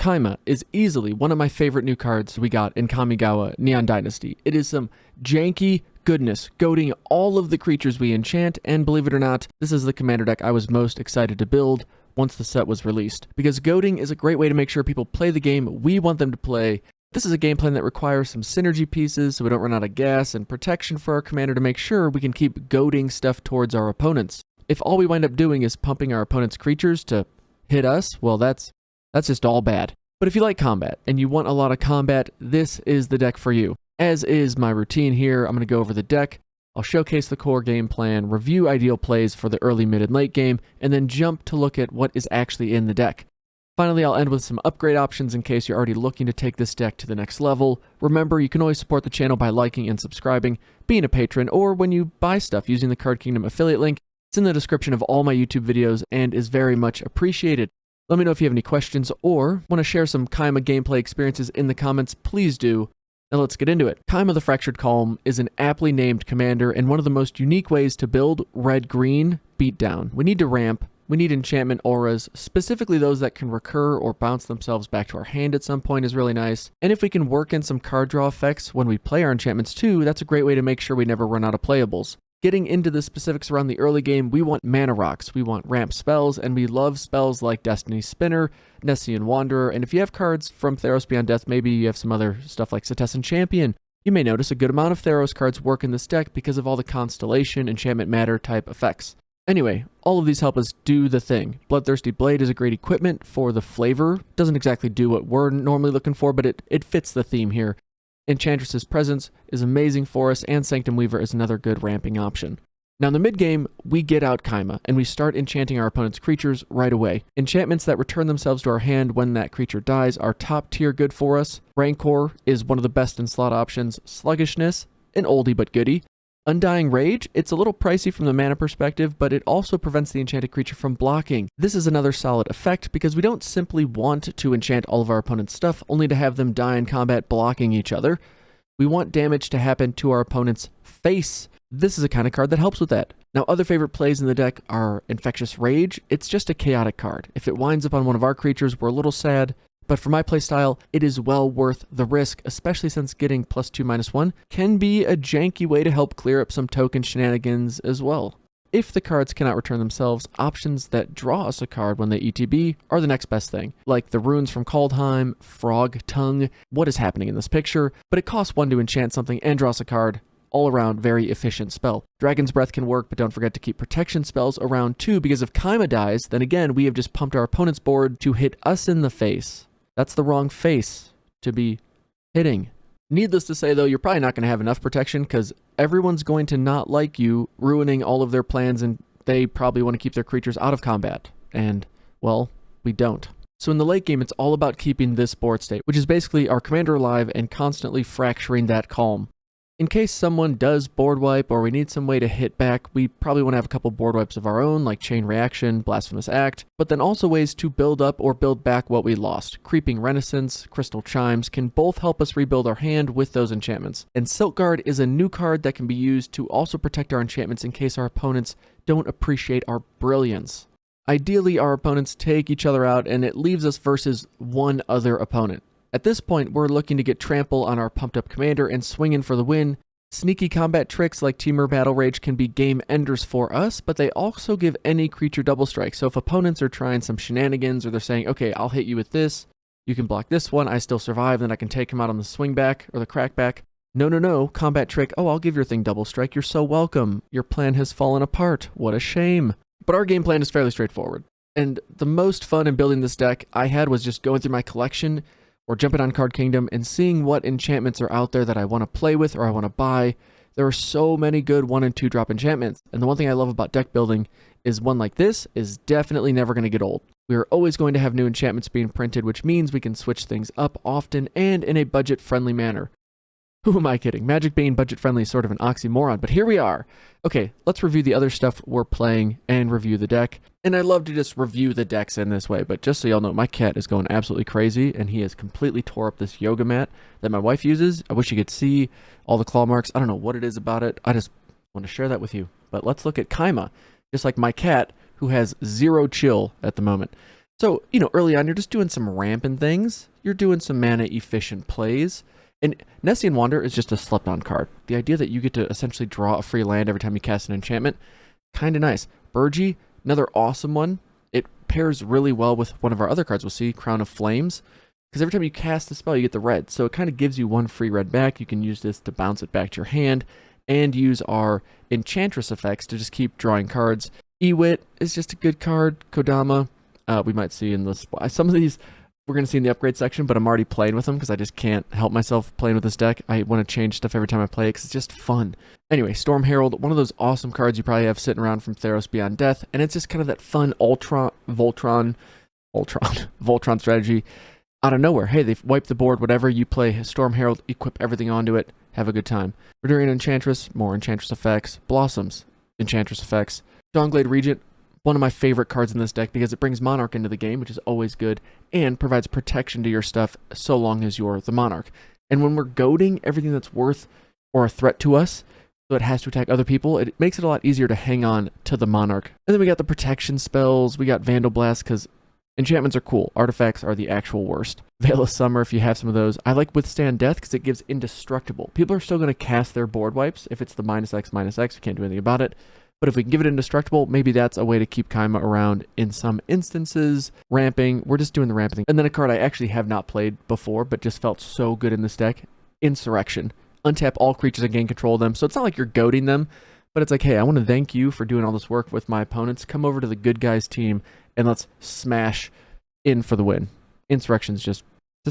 Kaima is easily one of my favorite new cards we got in Kamigawa Neon Dynasty. It is some janky goodness, goading all of the creatures we enchant, and believe it or not, this is the commander deck I was most excited to build once the set was released. Because goading is a great way to make sure people play the game we want them to play. This is a game plan that requires some synergy pieces so we don't run out of gas, and protection for our commander to make sure we can keep goading stuff towards our opponents. If all we wind up doing is pumping our opponent's creatures to hit us, well, that's just all bad. But if you like combat and you want a lot of combat, this is the deck for you. As is my routine here, I'm going to go over the deck, I'll showcase the core game plan, review ideal plays for the early, mid, and late game, and then jump to look at what is actually in the deck. Finally, I'll end with some upgrade options in case you're already looking to take this deck to the next level. Remember, you can always support the channel by liking and subscribing, being a patron, or when you buy stuff using the Card Kingdom affiliate link. It's in the description of all my YouTube videos and is very much appreciated. Let me know if you have any questions or want to share some Kaima gameplay experiences in the comments, please do. Now let's get into it. Kaima the Fractured Calm is an aptly named commander and one of the most unique ways to build red-green beatdown. We need to ramp, we need enchantment auras, specifically those that can recur or bounce themselves back to our hand at some point is really nice. And if we can work in some card draw effects when we play our enchantments too, that's a great way to make sure we never run out of playables. Getting into the specifics around the early game, we want mana rocks, we want ramp spells, and we love spells like Destiny Spinner, Nessian Wanderer, and if you have cards from Theros Beyond Death, maybe you have some other stuff like Setessan Champion, you may notice a good amount of Theros cards work in this deck because of all the Constellation, Enchantment Matter type effects. Anyway, all of these help us do the thing. Bloodthirsty Blade is a great equipment for the flavor. Doesn't exactly do what we're normally looking for, but it fits the theme here. Enchantress's Presence is amazing for us, and Sanctum Weaver is another good ramping option. Now in the mid-game, we get out Kaima, and we start enchanting our opponent's creatures right away. Enchantments that return themselves to our hand when that creature dies are top tier good for us. Rancor is one of the best in slot options. Sluggishness, an oldie but goodie. Undying Rage, it's a little pricey from the mana perspective, but it also prevents the enchanted creature from blocking. This is another solid effect because we don't simply want to enchant all of our opponent's stuff only to have them die in combat blocking each other. We want damage to happen to our opponent's face. This is a kind of card that helps with that. Now, other favorite plays in the deck are Infectious Rage. It's just a chaotic card. If it winds up on one of our creatures, we're a little sad. But for my playstyle, it is well worth the risk, especially since getting +2/-1 can be a janky way to help clear up some token shenanigans as well. If the cards cannot return themselves, options that draw us a card when they ETB are the next best thing, like the runes from Kaldheim, Frog Tongue. What is happening in this picture? But it costs 1 to enchant something and draw us a card. All around very efficient spell. Dragon's Breath can work, but don't forget to keep protection spells around too, because if Kaima dies, then again we have just pumped our opponent's board to hit us in the face. That's the wrong face to be hitting. Needless to say though, you're probably not going to have enough protection because everyone's going to not like you ruining all of their plans, and they probably want to keep their creatures out of combat. And, well, we don't. So in the late game, it's all about keeping this board state, which is basically our commander alive and constantly fracturing that calm. In case someone does board wipe or we need some way to hit back, we probably want to have a couple board wipes of our own, like Chain Reaction, Blasphemous Act, but then also ways to build up or build back what we lost. Creeping Renaissance, Crystal Chimes can both help us rebuild our hand with those enchantments. And Silk Guard is a new card that can be used to also protect our enchantments in case our opponents don't appreciate our brilliance. Ideally, our opponents take each other out and it leaves us versus one other opponent. At this point, we're looking to get trample on our pumped up commander and swing in for the win. Sneaky combat tricks like Temur Battle Rage can be game enders for us, but they also give any creature double strike. So if opponents are trying some shenanigans or they're saying, okay, I'll hit you with this, you can block this one, I still survive, then I can take him out on the swing back or the crackback. No, combat trick, oh, I'll give your thing double strike, you're so welcome. Your plan has fallen apart, what a shame. But our game plan is fairly straightforward. And the most fun in building this deck I had was just going through my collection or jumping on Card Kingdom and seeing what enchantments are out there that I want to play with or I want to buy. There are so many good 1 and 2 drop enchantments, and the one thing I love about deck building is one like this is definitely never going to get old. We are always going to have new enchantments being printed, which means we can switch things up often and in a budget-friendly manner. Who am I kidding? Magic being budget-friendly is sort of an oxymoron, but here we are. Okay, let's review the other stuff we're playing and review the deck. And I love to just review the decks in this way, but just so y'all know, my cat is going absolutely crazy, and he has completely tore up this yoga mat that my wife uses. I wish you could see all the claw marks. I don't know what it is about it. I just want to share that with you. But let's look at Kaima, just like my cat, who has 0 chill at the moment. So, early on, you're just doing some ramping things. You're doing some mana-efficient plays. And Nessian Wander is just a slept-on card. The idea that you get to essentially draw a free land every time you cast an enchantment, kind of nice. Burgi, another awesome one. It pairs really well with one of our other cards we'll see, Crown of Flames, because every time you cast a spell, you get the red. So it kind of gives you one free red back. You can use this to bounce it back to your hand and use our Enchantress effects to just keep drawing cards. Ewit is just a good card. Kodama, we might see in this. Some of these we're going to see in the upgrade section, but I'm already playing with them because I just can't help myself playing with this deck. I want to change stuff every time I play it because it's just fun. Anyway, Storm Herald, one of those awesome cards you probably have sitting around from Theros Beyond Death, and it's just kind of that fun Voltron strategy out of nowhere. Hey, they've wiped the board, whatever, you play Storm Herald, equip everything onto it, have a good time. Verdurian Enchantress, more Enchantress effects. Blossoms, Enchantress effects. Dawnglade Regent, one of my favorite cards in this deck because it brings Monarch into the game, which is always good, and provides protection to your stuff so long as you're the Monarch. And when we're goading everything that's worth or a threat to us, so it has to attack other people, it makes it a lot easier to hang on to the Monarch. And then we got the protection spells, we got Vandal Blast, because enchantments are cool. Artifacts are the actual worst. Veil of Summer, if you have some of those. I like Withstand Death because it gives Indestructible. People are still going to cast their board wipes. If it's the -X, we can't do anything about it. But if we can give it Indestructible, maybe that's a way to keep Kaima around in some instances. Ramping, we're just doing the ramping thing. And then a card I actually have not played before, but just felt so good in this deck, Insurrection. Untap all creatures and gain control of them. So it's not like you're goading them, but it's like, hey, I want to thank you for doing all this work with my opponents. Come over to the good guys team and let's smash in for the win. Insurrection's just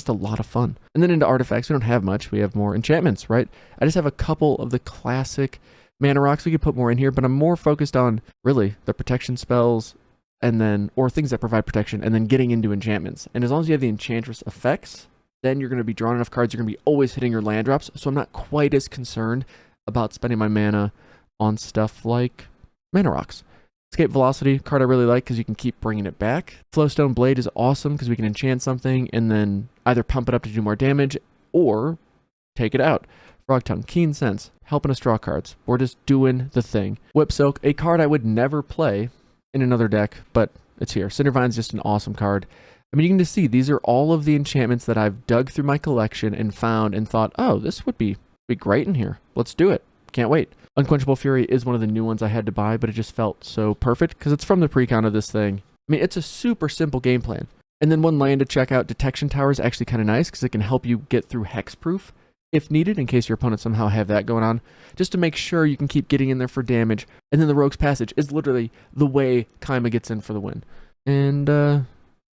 a lot of fun. And then into artifacts, we don't have much. We have more enchantments, right? I just have a couple of the classic mana rocks. We could put more in here, but I'm more focused on really the protection spells and then, or things that provide protection, and then getting into enchantments. And as long as you have the Enchantress effects, then you're going to be drawing enough cards. You're going to be always hitting your land drops. So I'm not quite as concerned about spending my mana on stuff like mana rocks. Escape Velocity, card I really like because you can keep bringing it back. Flowstone Blade is awesome because we can enchant something and then either pump it up to do more damage or take it out. Frog Tongue, Keen Sense, helping us draw cards. We're just doing the thing. Whip Soak, a card I would never play in another deck, but it's here. Cindervine's just an awesome card. I mean, you can just see these are all of the enchantments that I've dug through my collection and found and thought, oh, this would be great in here. Let's do it. Can't wait. Unquenchable Fury is one of the new ones I had to buy, but it just felt so perfect because it's from the precon of this thing. I mean, it's a super simple game plan. And then one land to check out, Detection Tower, is actually kind of nice because it can help you get through hexproof if needed, in case your opponent somehow have that going on, just to make sure you can keep getting in there for damage. And then the Rogue's Passage is literally the way Kaima gets in for the win. And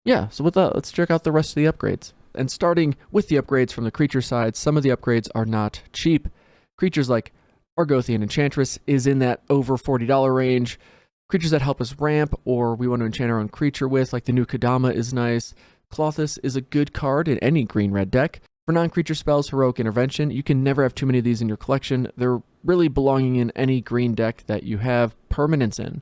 yeah, so with that, let's check out the rest of the upgrades. And starting with the upgrades from the creature side, some of the upgrades are not cheap. Creatures like Argothian Enchantress is in that over $40 range. Creatures that help us ramp or we want to enchant our own creature with, like the new Kodama, is nice. Klothys is a good card in any green-red deck. For non-creature spells, Heroic Intervention, you can never have too many of these in your collection. They're really belonging in any green deck that you have permanence in.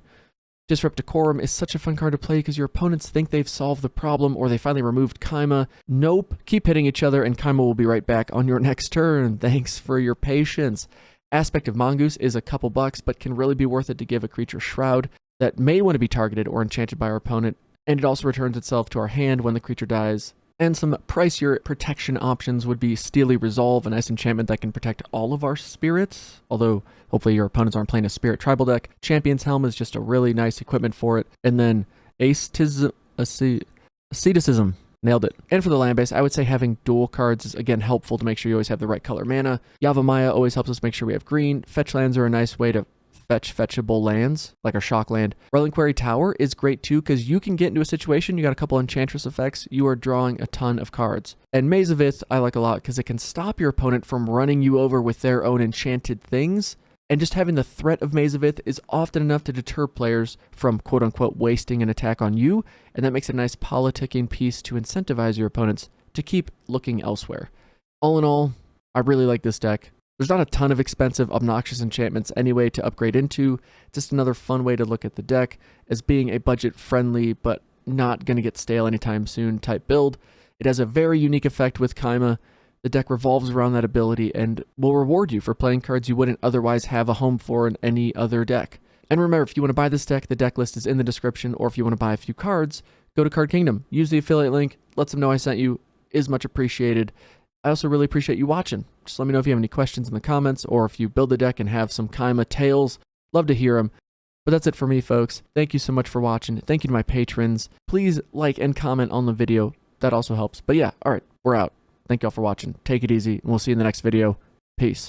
Disrupt Decorum is such a fun card to play because your opponents think they've solved the problem or they finally removed Kaima. Nope, keep hitting each other and Kaima will be right back on your next turn. Thanks for your patience. Aspect of Mongoose is a couple bucks, but can really be worth it to give a creature Shroud that may want to be targeted or enchanted by our opponent, and it also returns itself to our hand when the creature dies. And some pricier protection options would be Steely Resolve, a nice enchantment that can protect all of our spirits, although hopefully your opponents aren't playing a spirit tribal deck. Champion's Helm is just a really nice equipment for it. And then Asceticism, nailed it. And for the land base, I would say having dual cards is, again, helpful to make sure you always have the right color mana. Yavimaya always helps us make sure we have green. Fetch lands are a nice way to fetch fetchable lands, like our Shock land. Reliquary Tower is great too, because you can get into a situation, you got a couple Enchantress effects, you are drawing a ton of cards. And Maze of Ith I like a lot, because it can stop your opponent from running you over with their own enchanted things. And just having the threat of Maze of Ith is often enough to deter players from quote-unquote wasting an attack on you, and that makes a nice politicking piece to incentivize your opponents to keep looking elsewhere. All in all, I really like this deck. There's not a ton of expensive, obnoxious enchantments anyway to upgrade into. Just another fun way to look at the deck as being a budget-friendly but not going to get stale anytime soon type build. It has a very unique effect with Kaima. The deck revolves around that ability and will reward you for playing cards you wouldn't otherwise have a home for in any other deck. And remember, if you want to buy this deck, the deck list is in the description, or if you want to buy a few cards, go to Card Kingdom, use the affiliate link, let them know I sent you, is much appreciated. I also really appreciate you watching. Just let me know if you have any questions in the comments, or if you build a deck and have some Kaima tales. Love to hear them. But that's it for me, folks. Thank you so much for watching. Thank you to my patrons. Please like and comment on the video. That also helps. But yeah, all right, we're out. Thank y'all for watching. Take it easy, and we'll see you in the next video. Peace.